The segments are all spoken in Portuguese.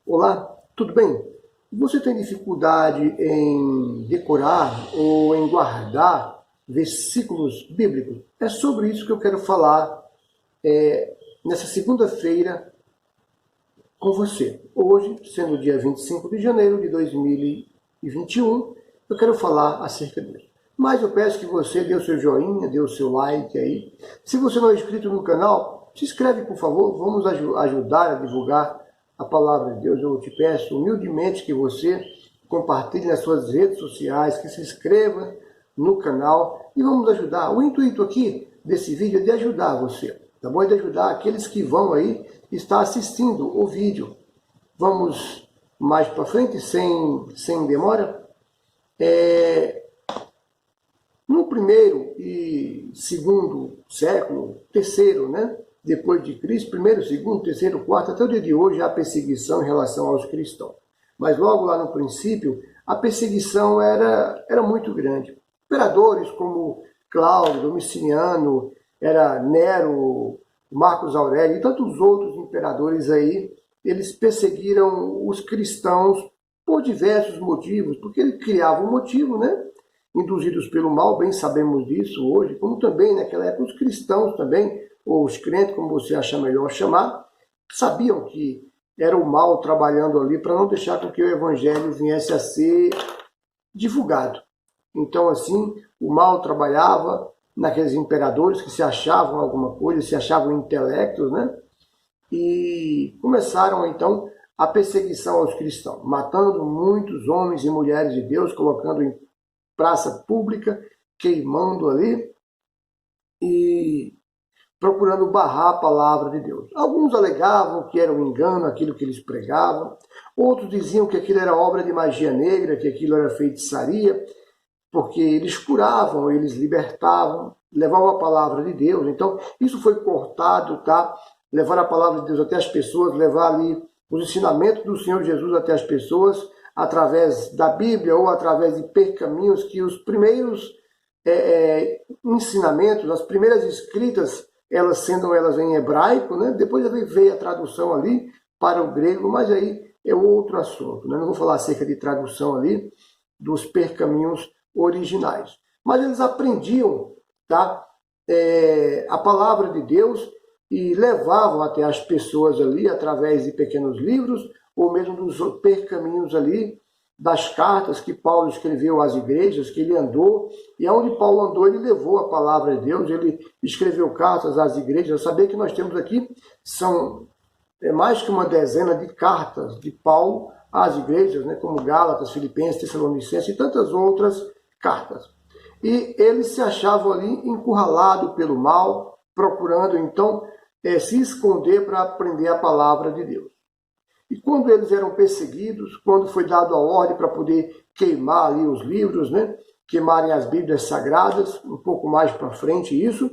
Olá, tudo bem? Você tem dificuldade em decorar ou em guardar versículos bíblicos? É sobre isso que eu quero falar nessa segunda-feira com você. Hoje, sendo o dia 25 de janeiro de 2021, eu quero falar acerca disso. Mas eu peço que você dê o seu joinha, dê o seu like aí. Se você não é inscrito no canal, se inscreve, por favor. Vamos ajudar a divulgar a palavra de Deus. Eu te peço humildemente que você compartilhe nas suas redes sociais, que se inscreva no canal e vamos ajudar. O intuito aqui desse vídeo é de ajudar você, tá bom? É de ajudar aqueles que vão aí estar assistindo o vídeo. Vamos mais para frente, sem demora. No primeiro e segundo século, terceiro, né? Depois de Cristo, primeiro, segundo, terceiro, quarto, até o dia de hoje há perseguição em relação aos cristãos. Mas logo lá no princípio, a perseguição era muito grande. Imperadores como Cláudio, Domiciano, era Nero, Marcos Aurélio e tantos outros imperadores aí, eles perseguiram os cristãos por diversos motivos, porque ele criava um motivo, né? Induzidos pelo mal, bem sabemos disso hoje, como também naquela época os cristãos também, ou os crentes, como você achar melhor chamar, sabiam que era o mal trabalhando ali para não deixar com que o evangelho viesse a ser divulgado. Então, assim, o mal trabalhava naqueles imperadores que se achavam alguma coisa, se achavam intelectos, né? E começaram, então, a perseguição aos cristãos, matando muitos homens e mulheres de Deus, colocando em praça pública, queimando ali e procurando barrar a palavra de Deus. Alguns alegavam que era um engano aquilo que eles pregavam, outros diziam que aquilo era obra de magia negra, que aquilo era feitiçaria, porque eles curavam, eles libertavam, levavam a palavra de Deus. Então, isso foi cortado, tá? Levar a palavra de Deus até as pessoas, levar ali os ensinamentos do Senhor Jesus até as pessoas, através da Bíblia ou através de pergaminhos, que os primeiros ensinamentos, as primeiras escritas, sendo elas em hebraico, né? Depois veio a tradução ali para o grego, mas aí é outro assunto, né? Não vou falar acerca de tradução ali dos pergaminhos originais. Mas eles aprendiam, tá? A palavra de Deus e levavam até as pessoas ali através de pequenos livros, ou mesmo dos pergaminhos ali, das cartas que Paulo escreveu às igrejas, que ele andou, e aonde Paulo andou, ele levou a palavra de Deus, ele escreveu cartas às igrejas. Saber que nós temos aqui, são mais que uma dezena de cartas de Paulo às igrejas, né, como Gálatas, Filipenses, Tessalonicenses e tantas outras cartas. E eles se achavam ali encurralados pelo mal, procurando então se esconder para aprender a palavra de Deus. E quando eles eram perseguidos, quando foi dado a ordem para poder queimar ali os livros, né? Queimarem as Bíblias Sagradas, um pouco mais para frente isso,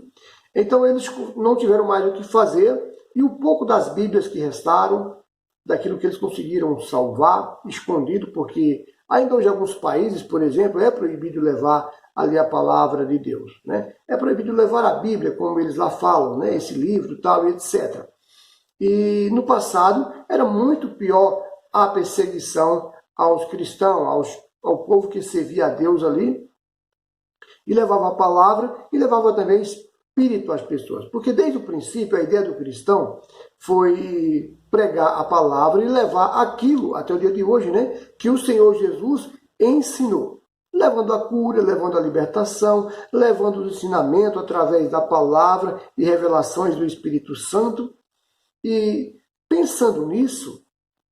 então eles não tiveram mais o que fazer, e o pouco das Bíblias que restaram, daquilo que eles conseguiram salvar, escondido, porque ainda hoje em alguns países, por exemplo, é proibido levar ali a palavra de Deus, né? É proibido levar a Bíblia, como eles lá falam, né? Esse livro, tal, etc. E no passado era muito pior a perseguição aos cristãos, ao povo que servia a Deus ali, e levava a palavra e levava também espírito às pessoas. Porque desde o princípio a ideia do cristão foi pregar a palavra e levar aquilo, até o dia de hoje, né, que o Senhor Jesus ensinou. Levando a cura, levando a libertação, levando o ensinamento através da palavra e revelações do Espírito Santo. E pensando nisso,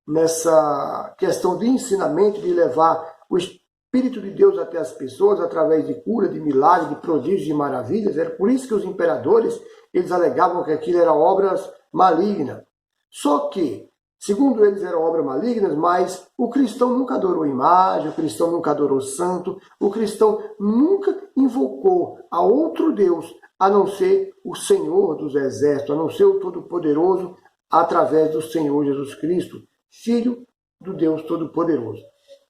nessa questão de ensinamento, de levar o Espírito de Deus até as pessoas, através de cura, de milagre, de prodígios e maravilhas, era por isso que os imperadores, eles alegavam que aquilo era obras malignas. Só que, segundo eles, eram obras malignas, mas o cristão nunca adorou imagem, o cristão nunca adorou santo, o cristão nunca invocou a outro Deus, a não ser o Senhor dos Exércitos, a não ser o Todo-Poderoso, através do Senhor Jesus Cristo, Filho do Deus Todo-Poderoso.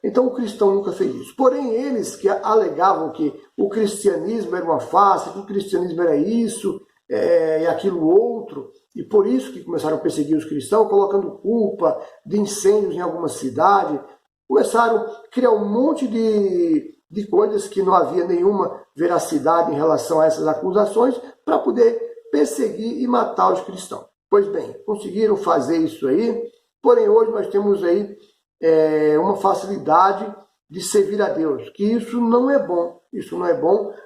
Então o cristão nunca fez isso. Porém, eles que alegavam que o cristianismo era uma farsa, que o cristianismo era isso e aquilo outro, E por isso que começaram a perseguir os cristãos, colocando culpa de incêndios em alguma cidade. Começaram a criar um monte de coisas que não havia nenhuma veracidade em relação a essas acusações para poder perseguir e matar os cristãos. Pois bem, conseguiram fazer isso aí, porém hoje nós temos aí uma facilidade de servir a Deus, que isso não é bom,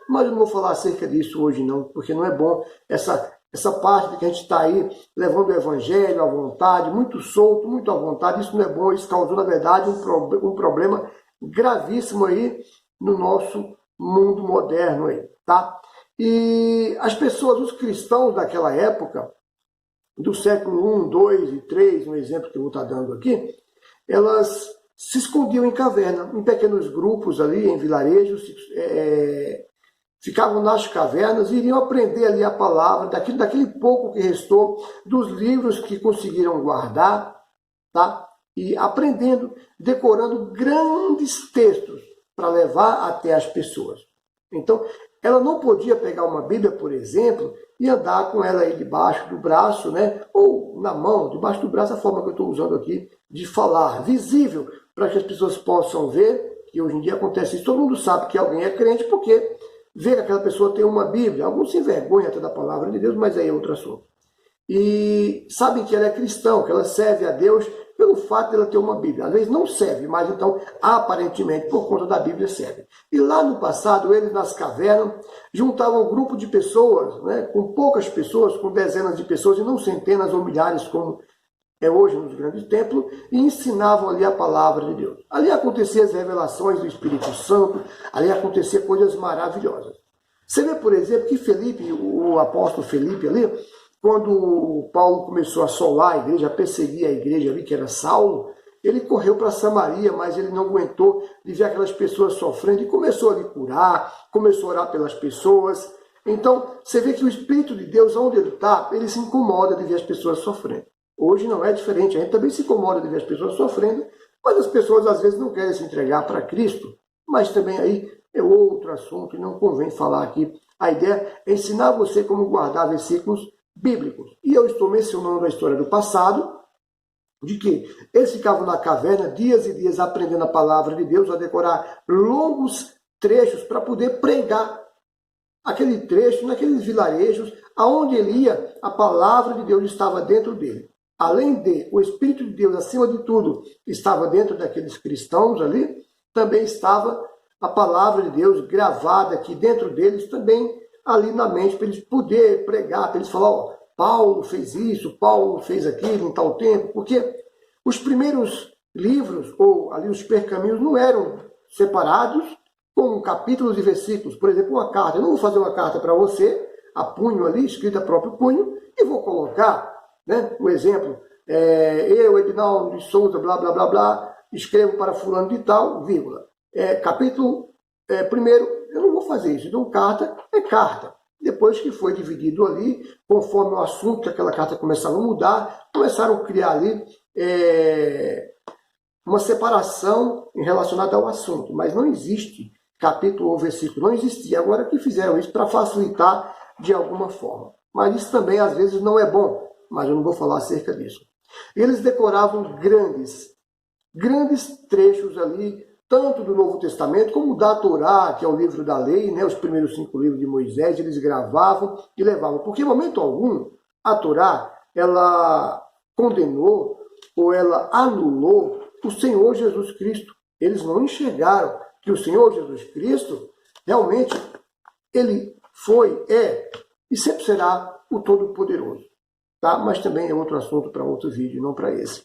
mas eu não vou falar acerca disso hoje não, porque não é bom essa parte de que a gente está aí levando o evangelho à vontade, muito solto, muito à vontade, isso não é bom, isso causou na verdade um problema gravíssimo aí no nosso mundo moderno aí, tá? E as pessoas, os cristãos daquela época, do século I, II e III, um exemplo que eu vou estar dando aqui, elas se escondiam em caverna, em pequenos grupos ali, em vilarejos, ficavam nas cavernas e iriam aprender ali a palavra, daquele pouco que restou, dos livros que conseguiram guardar, tá? E aprendendo, decorando grandes textos para levar até as pessoas. Então, ela não podia pegar uma Bíblia, por exemplo, e andar com ela aí debaixo do braço, né? Ou na mão, debaixo do braço, a forma que eu estou usando aqui de falar, visível, para que as pessoas possam ver, que hoje em dia acontece isso, todo mundo sabe que alguém é crente, porque vê que aquela pessoa tem uma Bíblia, alguns se envergonham até da palavra de Deus, mas aí é outro assunto. E sabem que ela é cristã, que ela serve a Deus pelo fato de ela ter uma Bíblia. Às vezes não serve, mas então, aparentemente, por conta da Bíblia, serve. E lá no passado, eles nas cavernas, juntavam um grupo de pessoas, né, com poucas pessoas, com dezenas de pessoas, e não centenas ou milhares, como é hoje nos grandes templos, e ensinavam ali a palavra de Deus. Ali aconteciam as revelações do Espírito Santo, ali aconteciam coisas maravilhosas. Você vê, por exemplo, que Felipe, o apóstolo Felipe ali, quando Paulo começou a assolar a igreja, a perseguir a igreja ali, que era Saulo, ele correu para Samaria, mas ele não aguentou de ver aquelas pessoas sofrendo e começou a lhe curar, começou a orar pelas pessoas. Então, você vê que o Espírito de Deus, onde ele está, ele se incomoda de ver as pessoas sofrendo. Hoje não é diferente, a gente também se incomoda de ver as pessoas sofrendo, mas as pessoas às vezes não querem se entregar para Cristo. Mas também aí é outro assunto e não convém falar aqui. A ideia é ensinar você como guardar versículos bíblicos. E eu estou mencionando a história do passado, de que eles ficavam na caverna dias e dias aprendendo a palavra de Deus, a decorar longos trechos para poder pregar aquele trecho naqueles vilarejos, aonde ele ia, a palavra de Deus estava dentro dele. Além de o Espírito de Deus, acima de tudo, estava dentro daqueles cristãos ali, também estava a palavra de Deus gravada aqui dentro deles, também ali na mente, para eles poderem pregar, para eles falar, ó, Paulo fez isso, Paulo fez aquilo em tal tempo, porque os primeiros livros, ou ali os pergaminhos, não eram separados com capítulos e versículos. Por exemplo, uma carta. Eu não vou fazer uma carta para você, a punho ali, escrita a próprio punho, e vou colocar, né, um exemplo, eu, Edinaldo de Souza, blá, blá, blá, blá, escrevo para fulano de tal, vírgula. Capítulo primeiro, eu não vou fazer isso. Então, carta é carta. Depois que foi dividido ali, conforme o assunto que aquela carta começava a mudar, começaram a criar ali uma separação relacionada ao assunto. Mas não existe capítulo ou versículo, não existia. Agora que fizeram isso para facilitar de alguma forma. Mas isso também às vezes não é bom, mas eu não vou falar acerca disso. Eles decoravam grandes trechos ali, tanto do Novo Testamento como da Torá, que é o livro da lei, né, os primeiros 5 livros de Moisés, eles gravavam e levavam. Porque em momento algum, a Torá, ela condenou ou ela anulou o Senhor Jesus Cristo. Eles não enxergaram que o Senhor Jesus Cristo, realmente, ele foi, e sempre será o Todo-Poderoso. Tá? Mas também é outro assunto para outro vídeo, não para esse.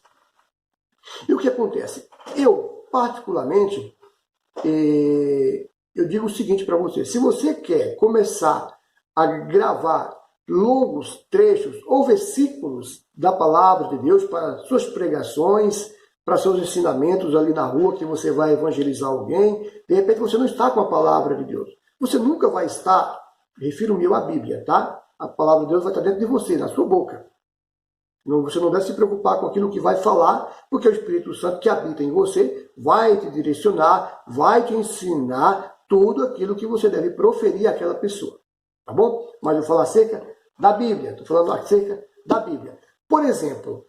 E o que acontece? Eu, particularmente, eu digo o seguinte para você. Se você quer começar a gravar longos trechos ou versículos da palavra de Deus para suas pregações, para seus ensinamentos ali na rua, que você vai evangelizar alguém, de repente você não está com a palavra de Deus. Você nunca vai estar, refiro-me à Bíblia, tá? A palavra de Deus vai estar dentro de você, na sua boca. Você não deve se preocupar com aquilo que vai falar, porque o Espírito Santo que habita em você vai te direcionar, vai te ensinar tudo aquilo que você deve proferir àquela pessoa. Tá bom? Mas eu falo acerca da Bíblia, estou falando acerca da Bíblia. Por exemplo,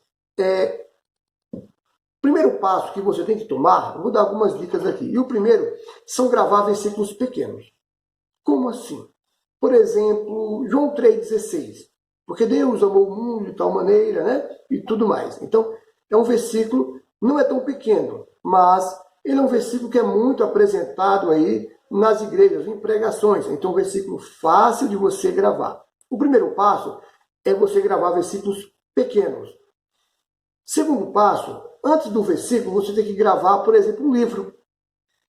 primeiro passo que você tem que tomar, eu vou dar algumas dicas aqui. E o primeiro são gravar versículos pequenos. Como assim? Por exemplo, João 3,16. Porque Deus amou o mundo de tal maneira, né? E tudo mais. Então, é um versículo, não é tão pequeno, mas ele é um versículo que é muito apresentado aí nas igrejas, em pregações. Então, é um versículo fácil de você gravar. O primeiro passo é você gravar versículos pequenos. Segundo passo, antes do versículo, você tem que gravar, por exemplo, um livro.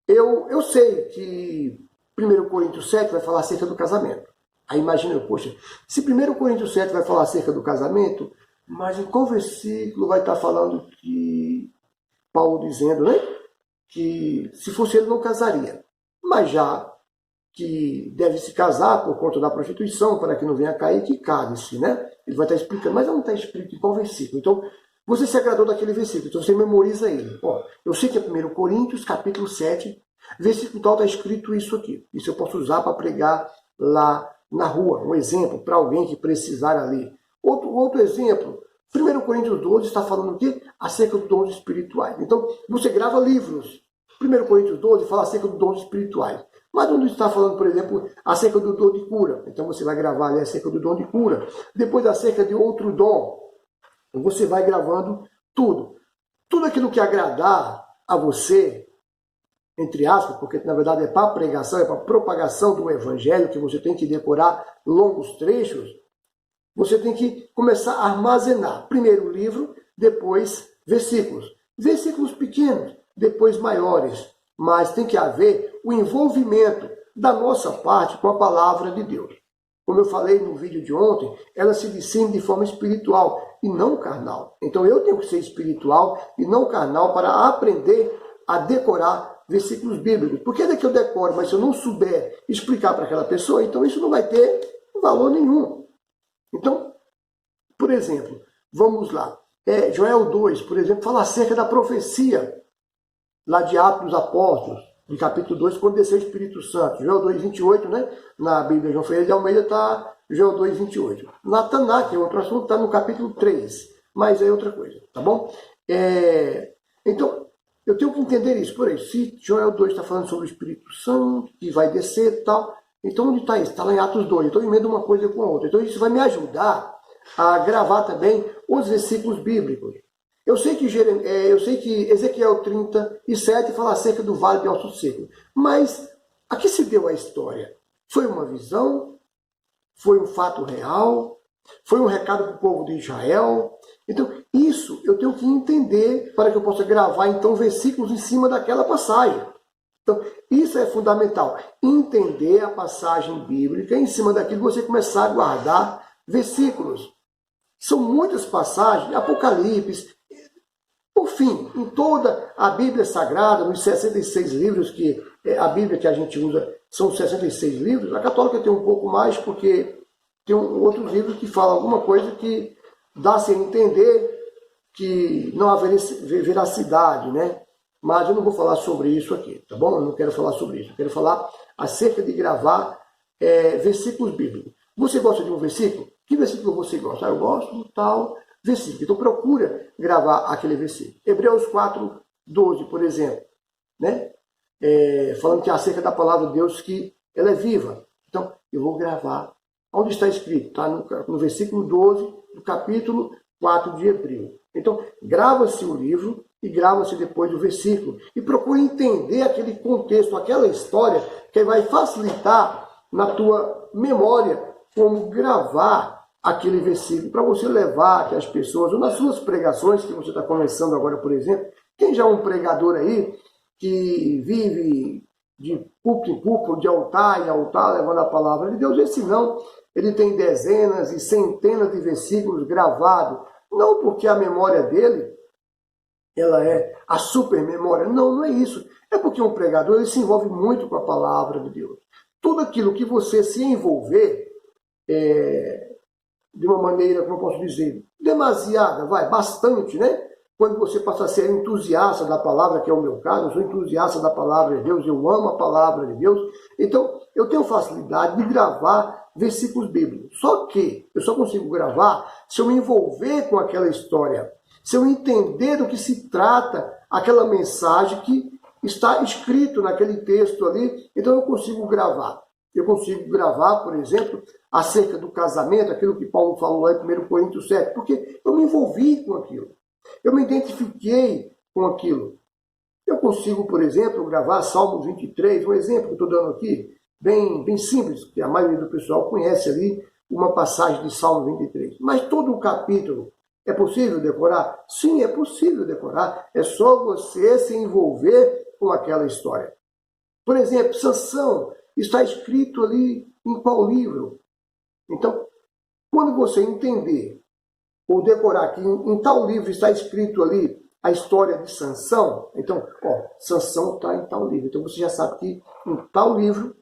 Eu sei que 1 Coríntios 7 vai falar acerca do casamento. Aí imagina, poxa, se 1 Coríntios 7 vai falar acerca do casamento, mas em qual versículo vai estar falando que Paulo dizendo, né? Que se fosse ele não casaria. Mas já que deve se casar por conta da prostituição, para que não venha cair, que case-se, né? Ele vai estar explicando, mas não está escrito em qual versículo. Então, você se agradou daquele versículo, então você memoriza ele. Ó, eu sei que é 1 Coríntios, capítulo 7, versículo tal, está escrito isso aqui. Isso eu posso usar para pregar lá na rua, um exemplo para alguém que precisar ali. Outro exemplo, 1 Coríntios 12 está falando o quê? Acerca dos dons espirituais. Então, você grava livros. 1 Coríntios 12 fala acerca dos dons espirituais. Mas não está falando, por exemplo, acerca do dom de cura. Então, você vai gravar ali acerca do dom de cura. Depois, acerca de outro dom. Você vai gravando tudo. Tudo aquilo que agradar a você, entre aspas, porque na verdade é para pregação, é para propagação do evangelho, que você tem que decorar longos trechos, você tem que começar a armazenar. Primeiro o livro, depois versículos. Versículos pequenos, depois maiores. Mas tem que haver o envolvimento da nossa parte com a palavra de Deus. Como eu falei no vídeo de ontem, ela se discerne de forma espiritual e não carnal. Então eu tenho que ser espiritual e não carnal para aprender a decorar versículos bíblicos. Porque é que eu decoro, mas se eu não souber explicar para aquela pessoa, então isso não vai ter valor nenhum. Então, por exemplo, vamos lá. Joel 2, por exemplo, fala acerca da profecia lá de Atos dos Apóstolos, no capítulo 2, quando desceu o Espírito Santo. Joel 2, 28, né? Na Bíblia João Ferreira de Almeida está Joel 2, 28. Na Taná, que é outro assunto, está no capítulo 3, mas é outra coisa, tá bom? Então, eu tenho que entender isso. Por aí, se Joel 2 está falando sobre o Espírito Santo, que vai descer e tal, então onde está isso? Está lá em Atos 2. Então, eu emendo uma coisa com a outra. Então, isso vai me ajudar a gravar também os versículos bíblicos. Eu sei que Ezequiel 37 fala acerca do vale de ossos secos. Mas a que se deu a história? Foi uma visão? Foi um fato real? Foi um recado para o povo de Israel? Então, isso eu tenho que entender para que eu possa gravar, então, versículos em cima daquela passagem. Então, isso é fundamental. Entender a passagem bíblica em cima daquilo que você começar a guardar versículos. São muitas passagens, Apocalipse. Por fim, em toda a Bíblia Sagrada, nos 66 livros, que a Bíblia que a gente usa são 66 livros, a católica tem um pouco mais, porque tem outros livros que falam alguma coisa que dá-se a entender que não há veracidade, né? Mas eu não vou falar sobre isso aqui, tá bom? Eu não quero falar sobre isso. Eu quero falar acerca de gravar versículos bíblicos. Você gosta de um versículo? Que versículo você gosta? Eu gosto do tal versículo. Então procura gravar aquele versículo. Hebreus 4, 12, por exemplo, né? Falando que é acerca da palavra de Deus, que ela é viva. Então, eu vou gravar. Onde está escrito? Está no versículo 12 do capítulo 4 de Hebreus. Então, grava-se o livro e grava-se depois o versículo. E procure entender aquele contexto, aquela história, que vai facilitar na tua memória como gravar aquele versículo, para você levar aquelas pessoas, ou nas suas pregações, que você está começando agora, por exemplo. Quem já é um pregador aí, que vive de púlpito em púlpito, de altar em altar, levando a palavra de Deus, esse não, ele tem dezenas e centenas de versículos gravados, não porque a memória dele, ela é a super memória, não é isso, é porque um pregador ele se envolve muito com a palavra de Deus. Tudo aquilo que você se envolver, de uma maneira, como eu posso dizer, demasiada, bastante, né? Quando você passa a ser entusiasta da palavra, que é o meu caso, eu sou entusiasta da palavra de Deus, eu amo a palavra de Deus, então eu tenho facilidade de gravar versículos bíblicos. Só que eu só consigo gravar se eu me envolver com aquela história, se eu entender do que se trata aquela mensagem que está escrito naquele texto ali, então eu consigo gravar. Eu consigo gravar, por exemplo, acerca do casamento, aquilo que Paulo falou lá em 1 Coríntios 7, porque eu me envolvi com aquilo. Eu me identifiquei com aquilo. Eu consigo, por exemplo, gravar Salmos 23, um exemplo que eu estou dando aqui, bem simples, que a maioria do pessoal conhece ali uma passagem de Salmo 23. Mas todo o capítulo, é possível decorar? Sim, é possível decorar. É só você se envolver com aquela história. Por exemplo, Sansão está escrito ali em qual livro? Então, quando você entender ou decorar que em tal livro está escrito ali a história de Sansão, então, Sansão está em tal livro. Então você já sabe que em tal livro,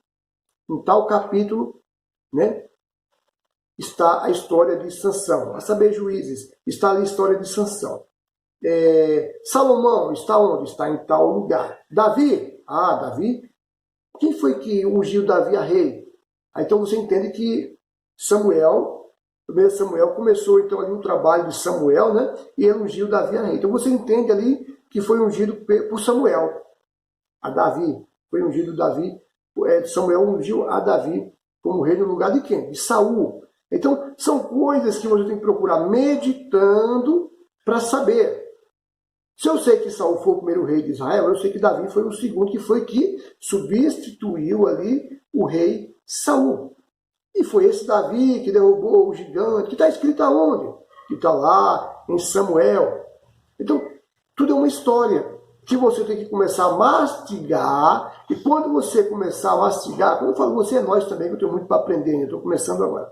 em tal capítulo, né, está a história de Sansão. A saber, Juízes, está ali a história de Sansão. Salomão está onde? Está em tal lugar. Davi? Davi. Quem foi que ungiu Davi a rei? Então você entende que Samuel começou então ali um trabalho de Samuel, né? E ele ungiu Davi a rei. Então você entende ali que foi ungido por Samuel a Davi. Foi ungido Davi, Samuel ungiu a Davi como rei no lugar de quem? De Saul. Então são coisas que você tem que procurar meditando para saber. Se eu sei que Saul foi o primeiro rei de Israel, eu sei que Davi foi o segundo, que foi que substituiu ali o rei Saul. E foi esse Davi que derrubou o gigante, que está escrito aonde? Que está lá em Samuel. Então, tudo é uma história que você tem que começar a mastigar. E quando você começar a mastigar, quando eu falo você, é nós também, que eu tenho muito para aprender, eu estou começando agora.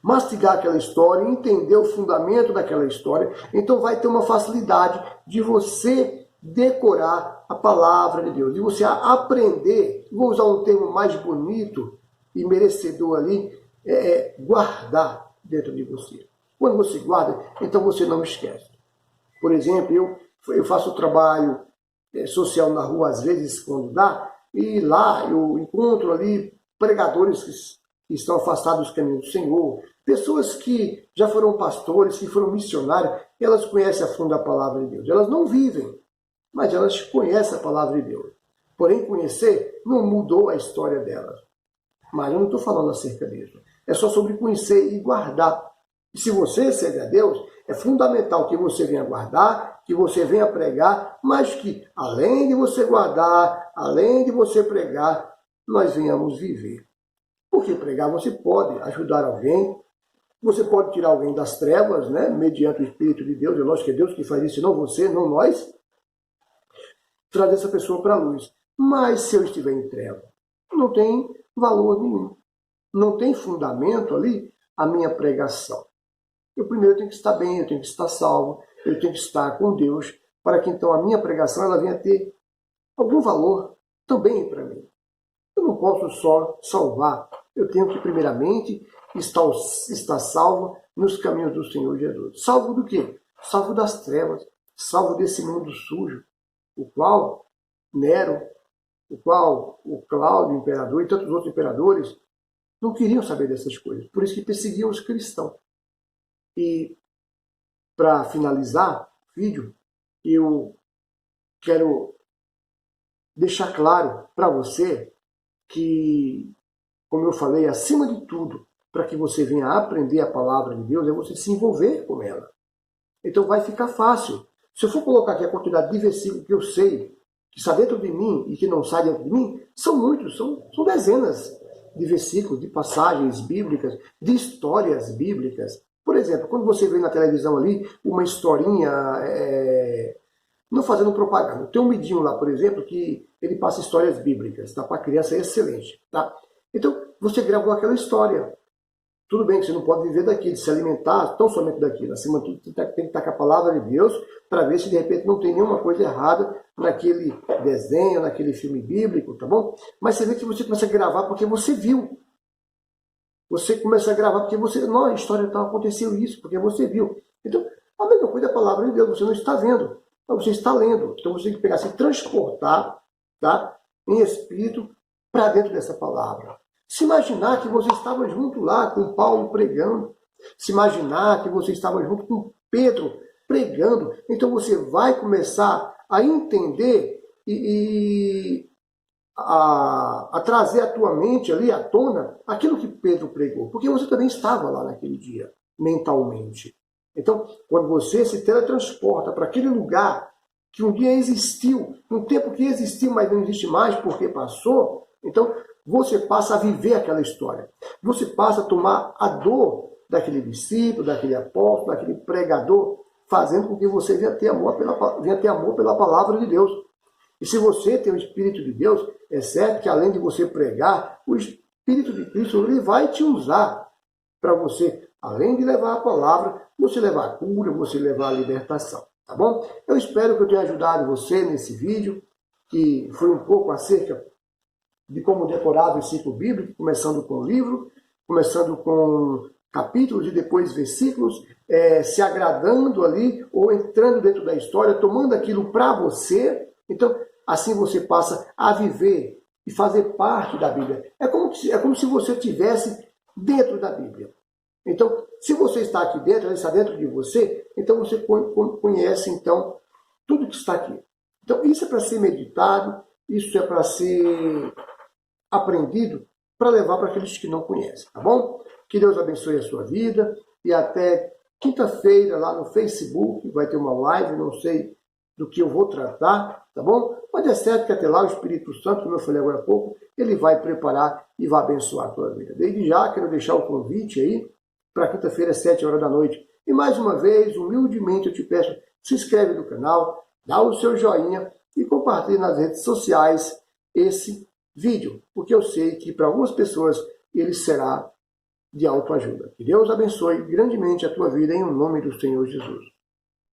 Mastigar aquela história, entender o fundamento daquela história, então vai ter uma facilidade de você decorar a palavra de Deus, de você aprender, vou usar um termo mais bonito e merecedor ali, guardar dentro de você. Quando você guarda, então você não esquece. Por exemplo, eu faço trabalho social na rua, às vezes, quando dá, e lá eu encontro ali pregadores que estão afastados dos caminhos do Senhor, pessoas que já foram pastores, que foram missionários, elas conhecem a fundo a palavra de Deus. Elas não vivem, mas elas conhecem a palavra de Deus. Porém, conhecer não mudou a história delas. Mas eu não estou falando acerca disso. É só sobre conhecer e guardar. E se você serve a Deus, é fundamental que você venha guardar, que você venha pregar, mas que, além de você guardar, além de você pregar, nós venhamos viver. Porque pregar você pode ajudar alguém, você pode tirar alguém das trevas, né, mediante o Espírito de Deus, é lógico que é Deus que faz isso, não você, não nós, trazer essa pessoa para a luz. Mas se eu estiver em treva, não tem valor nenhum. Não tem fundamento ali a minha pregação. Eu primeiro tenho que estar bem, eu tenho que estar salvo, eu tenho que estar com Deus, para que então a minha pregação ela venha ter algum valor também para mim. Eu não posso só salvar, eu tenho que primeiramente estar salvo nos caminhos do Senhor Jesus. Salvo do quê? Salvo das trevas, salvo desse mundo sujo, o qual Nero, o qual o Cláudio, o imperador, e tantos outros imperadores não queriam saber dessas coisas. Por isso que perseguiam os cristãos. E, para finalizar o vídeo, eu quero deixar claro para você que, como eu falei, acima de tudo, para que você venha aprender a palavra de Deus, é você se envolver com ela. Então vai ficar fácil. Se eu for colocar aqui a quantidade de versículos que eu sei, que está dentro de mim e que não sai dentro de mim, são muitos, são dezenas de versículos, de passagens bíblicas, de histórias bíblicas. Por exemplo, quando você vê na televisão ali uma historinha, não fazendo propaganda, tem um midinho lá, por exemplo, que ele passa histórias bíblicas, tá? Para a criança é excelente. Tá? Então, você gravou aquela história. Tudo bem que você não pode viver daquilo, se alimentar tão somente daquilo. Acima de tudo, tem que estar com a palavra de Deus para ver se de repente não tem nenhuma coisa errada naquele desenho, naquele filme bíblico, tá bom? Mas você vê que você começa a gravar porque você viu. Você começa a gravar porque você... Não, a história tal, aconteceu isso, porque você viu. Então, a mesma coisa é a palavra de Deus, você não está vendo, mas você está lendo. Então você tem que pegar, se transportar, tá? Em espírito para dentro dessa palavra. Se imaginar que você estava junto lá com Paulo pregando, se imaginar que você estava junto com Pedro pregando, então você vai começar a entender e a trazer à tua mente ali, à tona, aquilo que Pedro pregou, porque você também estava lá naquele dia, mentalmente. Então, quando você se teletransporta para aquele lugar que um dia existiu, um tempo que existiu, mas não existe mais porque passou, então você passa a viver aquela história. Você passa a tomar a dor daquele discípulo, daquele apóstolo, daquele pregador, fazendo com que você venha ter amor pela palavra de Deus. E se você tem o Espírito de Deus, é certo que além de você pregar, o Espírito de Cristo ele vai te usar para você, além de levar a palavra, você levar a cura, você levar a libertação. Tá bom? Eu espero que eu tenha ajudado você nesse vídeo, que foi um pouco acerca de como decorar o versículo bíblico, começando com o livro, começando com capítulos e depois versículos, se agradando ali, ou entrando dentro da história, tomando aquilo para você. Então, assim você passa a viver e fazer parte da Bíblia. É como se você estivesse dentro da Bíblia. Então, se você está aqui dentro, ela está dentro de você, então você conhece então tudo que está aqui. Então, isso é para ser meditado, isso é para ser aprendido, para levar para aqueles que não conhecem, tá bom? Que Deus abençoe a sua vida e até quinta-feira lá no Facebook vai ter uma live, não sei do que eu vou tratar, tá bom? Mas é certo que até lá o Espírito Santo, como eu falei agora há pouco, ele vai preparar e vai abençoar a tua vida. Desde já quero deixar o convite aí para quinta-feira, às 7 horas da noite. E mais uma vez, humildemente eu te peço, se inscreve no canal, dá o seu joinha e compartilhe nas redes sociais esse vídeo, porque eu sei que para algumas pessoas ele será de autoajuda. Que Deus abençoe grandemente a tua vida em nome do Senhor Jesus.